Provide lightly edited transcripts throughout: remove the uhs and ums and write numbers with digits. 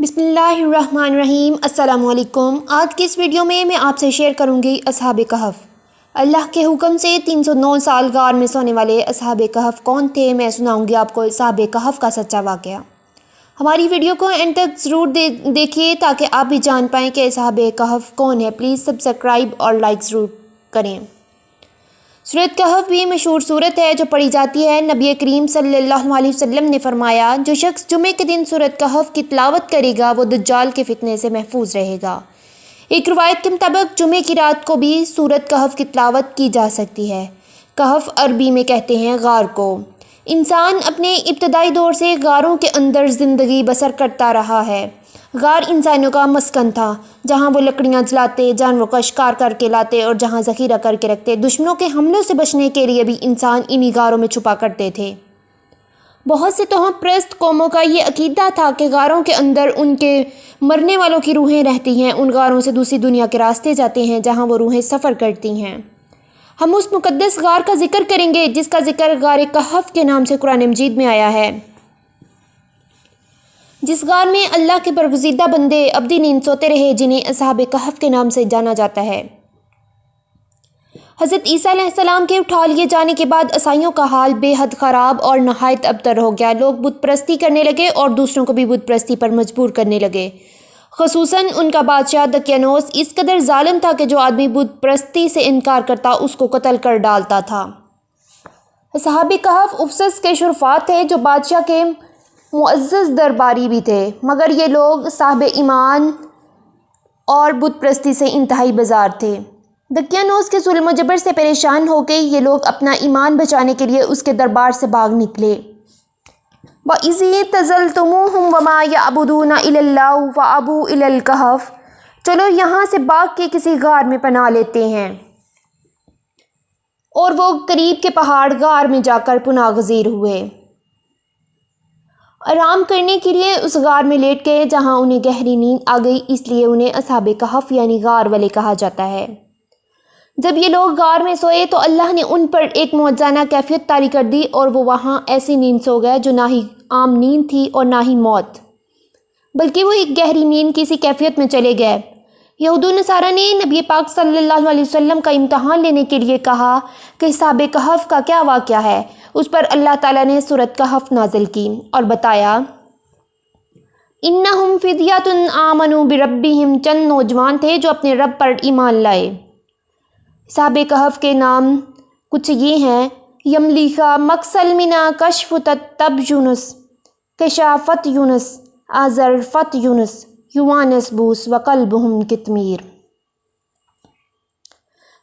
بسم اللہ الرحمن الرحیم۔ السلام علیکم۔ آج کی اس ویڈیو میں آپ سے شیئر کروں گی اصحاب کہف۔ اللہ کے حکم سے 309 سال غار میں سونے والے اصحاب کہف کون تھے، میں سناؤں گی آپ کو اصحاب کہف کا سچا واقعہ۔ ہماری ویڈیو کو اینڈ تک ضرور دیکھیے تاکہ آپ بھی جان پائیں کہ اصحاب کہف کون ہے۔ پلیز سبسکرائب اور لائک ضرور کریں۔ سورۃ کہف بھی مشہور سورت ہے جو پڑھی جاتی ہے۔ نبی کریم صلی اللہ علیہ وسلم نے فرمایا، جو شخص جمعے کے دن سورۃ کہف کی تلاوت کرے گا وہ دجال کے فتنے سے محفوظ رہے گا۔ ایک روایت کے مطابق جمعے کی رات کو بھی سورۃ کہف کی تلاوت کی جا سکتی ہے۔ کہف عربی میں کہتے ہیں غار کو۔ انسان اپنے ابتدائی دور سے غاروں کے اندر زندگی بسر کرتا رہا ہے۔ غار انسانوں کا مسکن تھا، جہاں وہ لکڑیاں جلاتے، جانوروں کا شکار کر کے لاتے اور جہاں ذخیرہ کر کے رکھتے۔ دشمنوں کے حملوں سے بچنے کے لیے بھی انسان انہی غاروں میں چھپا کرتے تھے۔ بہت سے توہم پرست قوموں کا یہ عقیدہ تھا کہ غاروں کے اندر ان کے مرنے والوں کی روحیں رہتی ہیں۔ ان غاروں سے دوسری دنیا کے راستے جاتے ہیں جہاں وہ روحیں سفر کرتی ہیں۔ ہم اس مقدس غار کا ذکر کریں گے جس کا ذکر غار کہف کے نام سے قرآن مجید میں آیا ہے، جس غار میں اللہ کے برگزیدہ بندے ابدی نیند سوتے رہے، جنہیں اصحاب کہف کے نام سے جانا جاتا ہے۔ حضرت عیسیٰ علیہ السلام کے اٹھا لیے جانے کے بعد عیسائیوں کا حال بے حد خراب اور نہایت ابتر ہو گیا۔ لوگ بت پرستی کرنے لگے اور دوسروں کو بھی بت پرستی پر مجبور کرنے لگے۔ خصوصاً ان کا بادشاہ دقیانوس اس قدر ظالم تھا کہ جو آدمی بت پرستی سے انکار کرتا اس کو قتل کر ڈالتا تھا۔ اصحاب کہف افسس کے شرفاء تھے جو بادشاہ کے معزز درباری بھی تھے، مگر یہ لوگ صاحب ایمان اور بت پرستی سے انتہائی بیزار تھے۔ دقیانوس کے ظلم و جبر سے پریشان ہو کے یہ لوگ اپنا ایمان بچانے کے لیے اس کے دربار سے بھاگ نکلے۔ وَإِذِ اعْتَزَلْتُمُوهُمْ وَمَا يَعْبُدُونَ إِلَّا اللَّهُ فَأَوُوا إِلَى الْكَهْفِ، چلو یہاں سے بھاگ کے کسی غار میں پناہ لیتے ہیں۔ اور وہ قریب کے پہاڑ غار میں جا کر پناہ گزیر ہوئے۔ آرام کرنے کے لیے اس غار میں لیٹ گئے جہاں انہیں گہری نیند آ گئی، اس لیے انہیں اصحاب کہف یعنی غار والے کہا جاتا ہے۔ جب یہ لوگ غار میں سوئے تو اللہ نے ان پر ایک معجزانہ کیفیت طاری کر دی اور وہ وہاں ایسی نیند سو گئے جو نہ ہی عام نیند تھی اور نہ ہی موت، بلکہ وہ ایک گہری نیند کی سی کیفیت میں چلے گئے۔ یہود و نصارہ نے نبی پاک صلی اللہ علیہ وسلم کا امتحان لینے کے لیے کہا کہ اصحاب کہف کا کیا واقعہ ہے۔ اس پر اللہ تعالیٰ نے سورۃ کہف نازل کی اور بتایا، انہم فدیۃ آمنوا بربہم، چند نوجوان تھے جو اپنے رب پر ایمان لائے۔ اصحاب کہف کے نام کچھ یہ ہیں: یملیخا، مکسلمنا، کشفتت، تب یونس، کشافت یونس، آزرفت یونس، یوانس بوس، وقلبہم کتمیر۔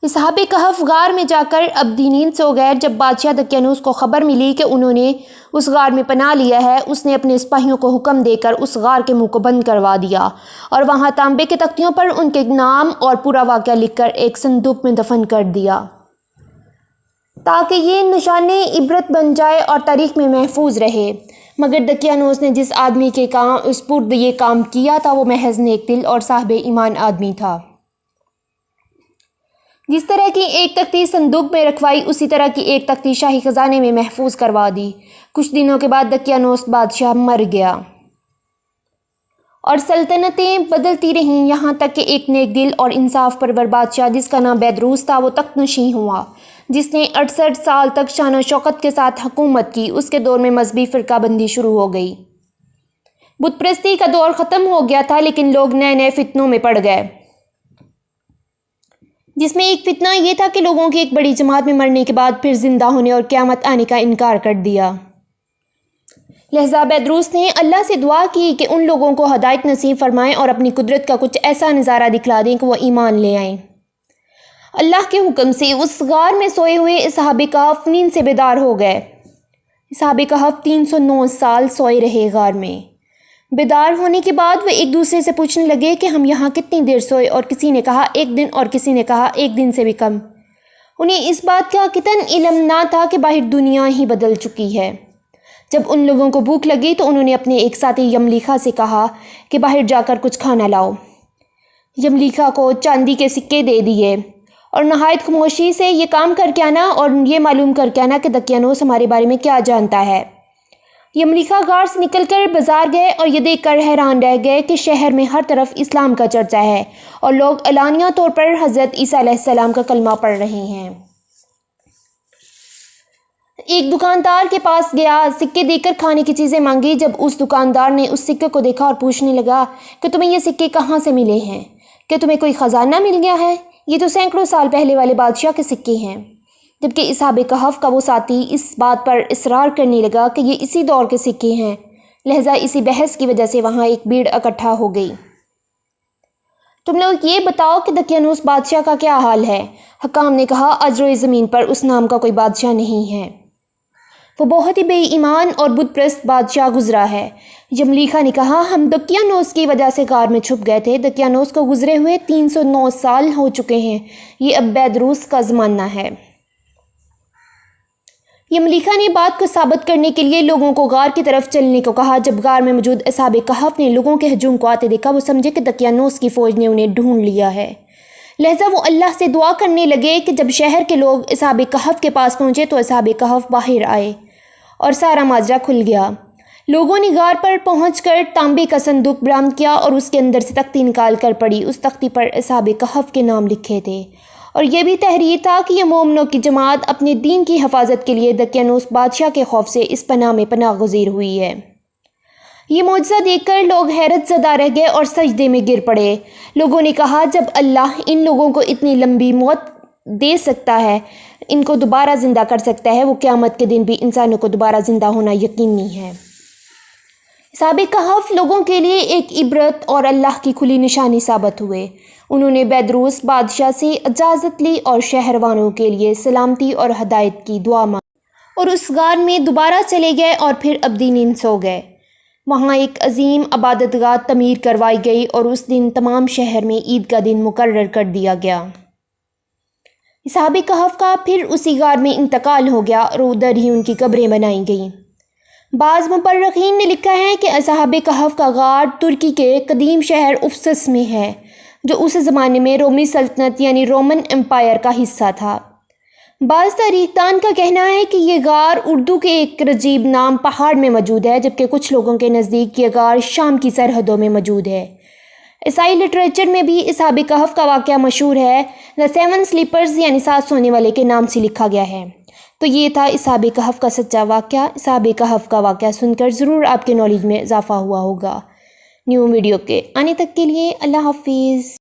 اصحاب کہف غار میں جا کر ابدی نیند سو گئے۔ جب بادشاہ دقیانوس کو خبر ملی کہ انہوں نے اس غار میں پناہ لیا ہے، اس نے اپنے سپاہیوں کو حکم دے کر اس غار کے منہ کو بند کروا دیا اور وہاں تانبے کے تختیوں پر ان کے نام اور پورا واقعہ لکھ کر ایک صندوق میں دفن کر دیا تاکہ یہ نشان عبرت بن جائے اور تاریخ میں محفوظ رہے۔ مگر دقیانوس نے جس آدمی کے سپرد یہ کام کیا تھا وہ محض نیک دل اور صاحب ایمان آدمی تھا۔ جس طرح کی ایک تختی صندوق میں رکھوائی، اسی طرح کی ایک تختی شاہی خزانے میں محفوظ کروا دی۔ کچھ دنوں کے بعد دقیانوس بادشاہ مر گیا اور سلطنتیں بدلتی رہیں، یہاں تک کہ ایک نیک دل اور انصاف پرور بادشاہ جس کا نام بیدروس تھا وہ تخت نشین ہوا، جس نے 68 سال تک شان و شوکت کے ساتھ حکومت کی۔ اس کے دور میں مذہبی فرقہ بندی شروع ہو گئی۔ بت پرستی کا دور ختم ہو گیا تھا، لیکن لوگ نئے نئے فتنوں میں پڑ گئے، جس میں ایک فتنہ یہ تھا کہ لوگوں کی ایک بڑی جماعت میں مرنے کے بعد پھر زندہ ہونے اور قیامت آنے کا انکار کر دیا۔ لہذا بیدروس نے اللہ سے دعا کی کہ ان لوگوں کو ہدایت نصیب فرمائیں اور اپنی قدرت کا کچھ ایسا نظارہ دکھلا دیں کہ وہ ایمان لے آئیں۔ اللہ کے حکم سے اس غار میں سوئے ہوئے اصحاب کہف نیند سے بیدار ہو گئے۔ اصحاب کہف 309 سال سوئے رہے غار میں۔ بیدار ہونے کے بعد وہ ایک دوسرے سے پوچھنے لگے کہ ہم یہاں کتنی دیر سوئے، اور کسی نے کہا 1 دن اور کسی نے کہا 1 دن سے بھی کم۔ انہیں اس بات کا قطعاً علم نہ تھا کہ باہر دنیا ہی بدل چکی ہے۔ جب ان لوگوں کو بھوک لگی تو انہوں نے اپنے ایک ساتھی یملیخا سے کہا کہ باہر جا کر کچھ کھانا لاؤ۔ یملیخا کو چاندی کے سکے دے دیے اور نہایت خاموشی سے یہ کام کر کے آنا اور یہ معلوم کر کے آنا کہ دقیانوس ہمارے بارے میں کیا جانتا ہے۔ یملیکا غار سے نکل کر بازار گئے اور یہ دیکھ کر حیران رہ گئے کہ شہر میں ہر طرف اسلام کا چرچا ہے اور لوگ اعلانیہ طور پر حضرت عیسیٰ علیہ السلام کا کلمہ پڑھ رہے ہیں۔ ایک دکاندار کے پاس گیا، سکے دے کر کھانے کی چیزیں مانگی۔ جب اس دکاندار نے اس سکے کو دیکھا اور پوچھنے لگا کہ تمہیں یہ سکے کہاں سے ملے ہیں؟ کہ تمہیں کوئی خزانہ مل گیا ہے؟ یہ تو سینکڑوں سال پہلے والے بادشاہ کے سکے ہیں۔ جبکہ اصحاب کہف کا وہ ساتھی اس بات پر اصرار کرنے لگا کہ یہ اسی دور کے سکے ہیں، لہذا اسی بحث کی وجہ سے وہاں ایک بھیڑ اکٹھا ہو گئی۔ تم لوگ یہ بتاؤ کہ دقیانوس بادشاہ کا کیا حال ہے؟ حکام نے کہا، آج روئے زمین پر اس نام کا کوئی بادشاہ نہیں ہے، وہ بہت ہی بے ایمان اور بت پرست بادشاہ گزرا ہے۔ یملیکا نے کہا، ہم دقیانوس کی وجہ سے غار میں چھپ گئے تھے۔ دقیانوس کو گزرے ہوئے 309 سال ہو چکے ہیں، یہ اب بیدروس کا زمانہ ہے۔ یملیکا نے بات کو ثابت کرنے کے لیے لوگوں کو غار کی طرف چلنے کو کہا۔ جب غار میں موجود اصحاب کہف نے لوگوں کے ہجوم کو آتے دیکھا، وہ سمجھے کہ دقیانوس کی فوج نے انہیں ڈھونڈ لیا ہے، لہذا وہ اللہ سے دعا کرنے لگے کہ جب شہر کے لوگ اصحاب کہف کے پاس پہنچے تو اصحاب کہف باہر آئے اور سارا ماجرا کھل گیا۔ لوگوں نے غار پر پہنچ کر تانبے کا صندوق برآمد کیا اور اس کے اندر سے تختی نکال کر پڑھی۔ اس تختی پر اصحاب کہف کے نام لکھے تھے اور یہ بھی تحریر تھا کہ یہ مومنوں کی جماعت اپنے دین کی حفاظت کے لیے دقیانوس بادشاہ کے خوف سے اس پناہ میں پناہ گزیر ہوئی ہے۔ یہ معجزہ دیکھ کر لوگ حیرت زدہ رہ گئے اور سجدے میں گر پڑے۔ لوگوں نے کہا، جب اللہ ان لوگوں کو اتنی لمبی موت دے سکتا ہے، ان کو دوبارہ زندہ کر سکتا ہے، وہ قیامت کے دن بھی انسانوں کو دوبارہ زندہ ہونا یقینی ہے۔ اصحاب کہف لوگوں کے لیے ایک عبرت اور اللہ کی کھلی نشانی ثابت ہوئے۔ انہوں نے بیدروس بادشاہ سے اجازت لی اور شہر والوں کے لیے سلامتی اور ہدایت کی دعا مانگی اور اس غار میں دوبارہ چلے گئے اور پھر ابدی نیند سو گئے۔ وہاں ایک عظیم عبادت گاہ تعمیر کروائی گئی اور اس دن تمام شہر میں عید کا دن مقرر کر دیا گیا۔ اصحاب کہف کا پھر اسی غار میں انتقال ہو گیا اور ادھر ہی ان کی قبریں بنائی گئیں۔ بعض مورخین نے لکھا ہے کہ اصحاب کہف کا غار ترکی کے قدیم شہر افسس میں ہے، جو اس زمانے میں رومی سلطنت یعنی رومن امپائر کا حصہ تھا۔ بعض تاریخ دان کا کہنا ہے کہ یہ غار اردو کے ایک رجیب نام پہاڑ میں موجود ہے، جبکہ کچھ لوگوں کے نزدیک یہ غار شام کی سرحدوں میں موجود ہے۔ عیسائی لٹریچر میں بھی اصحاب کہف کا واقعہ مشہور ہے، دی سیون سلیپرز یعنی 7 سونے والے کے نام سے لکھا گیا ہے۔ تو یہ تھا اصحاب کہف کا سچا واقعہ۔ اصحاب کہف کا واقعہ سن کر ضرور آپ کے نالج میں اضافہ ہوا ہوگا۔ نیو ویڈیو کے آنے تک کے لیے اللہ حافظ۔